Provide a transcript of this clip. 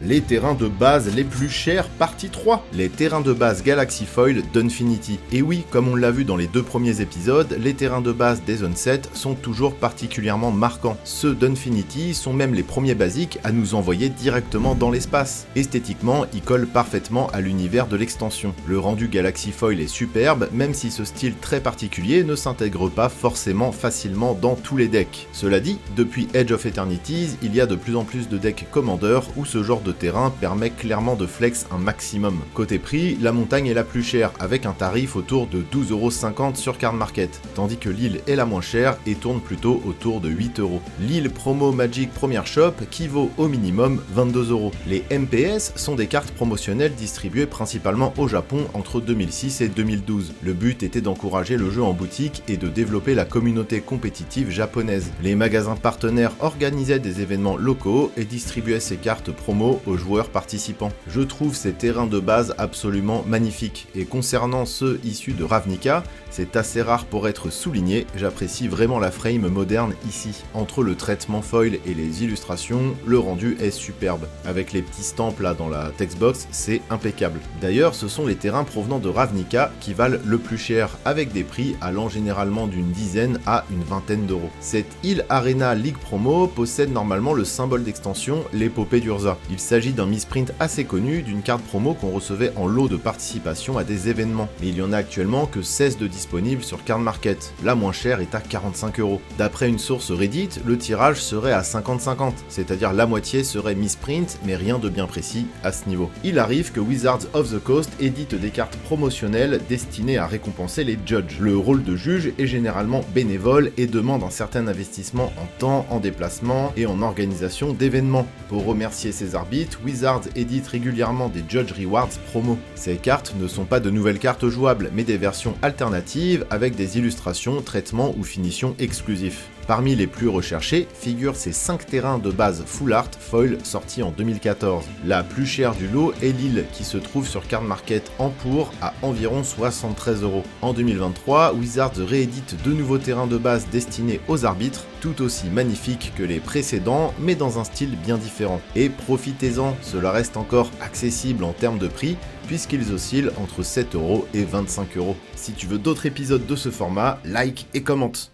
Les terrains de base les plus chers, partie 3. Les terrains de base Galaxy Foil d'Unfinity. Et oui, comme on l'a vu dans les 2 premiers épisodes, les terrains de base des Onset sont toujours particulièrement marquants. Ceux d'Unfinity sont même les premiers basiques à nous envoyer directement dans l'espace. Esthétiquement, ils collent parfaitement à l'univers de l'extension. Le rendu Galaxy Foil est superbe, même si ce style très particulier ne s'intègre pas forcément facilement dans tous les decks. Cela dit, depuis Edge of Eternities, il y a de plus en plus de decks Commander où ce genre de terrain permet clairement de flex un maximum. Côté prix, la montagne est la plus chère, avec un tarif autour de 12,50€ sur Card Market, tandis que l'île est la moins chère et tourne plutôt autour de 8€. L'île Promo Magic Première Shop qui vaut au minimum 22€. Les MPS sont des cartes promotionnelles distribuées principalement au Japon entre 2006 et 2012. Le but était d'encourager le jeu en boutique et de développer la communauté compétitive japonaise. Les magasins partenaires organisaient des événements locaux et distribuaient ces cartes promo aux joueurs participants. Je trouve ces terrains de base absolument magnifiques, et concernant ceux issus de Ravnica, c'est assez rare pour être souligné, j'apprécie vraiment la frame moderne ici. Entre le traitement foil et les illustrations, le rendu est superbe. Avec les petits stamps là dans la textbox, c'est impeccable. D'ailleurs, ce sont les terrains provenant de Ravnica qui valent le plus cher, avec des prix allant généralement d'une dizaine à une vingtaine d'euros. Cette île Arena League Promo possède normalement le symbole d'extension, l'épopée d'Urza. Il s'agit d'un misprint assez connu d'une carte promo qu'on recevait en lot de participation à des événements, mais il y en a actuellement que 16 de disponibles sur Card Market. La moins chère est à 45€. D'après une source Reddit, le tirage serait à 50-50, c'est-à-dire la moitié serait misprint, mais rien de bien précis à ce niveau. Il arrive que Wizards of the Coast édite des cartes promotionnelles destinées à récompenser les judges. Le rôle de juge est généralement bénévole et demande un certain investissement en temps, en déplacement et en organisation d'événements. Pour remercier ses arbitres, Wizards édite régulièrement des Judge Rewards promo. Ces cartes ne sont pas de nouvelles cartes jouables, mais des versions alternatives avec des illustrations, traitements ou finitions exclusifs. Parmi les plus recherchés figurent ces 5 terrains de base Full Art Foil sortis en 2014. La plus chère du lot est l'île qui se trouve sur Card Market en pour à environ 73€. En 2023, Wizards réédite 2 nouveaux terrains de base destinés aux arbitres, tout aussi magnifiques que les précédents, mais dans un style bien différent. Et profitez-en, cela reste encore accessible en termes de prix, puisqu'ils oscillent entre 7€ et 25€. Si tu veux d'autres épisodes de ce format, like et commente.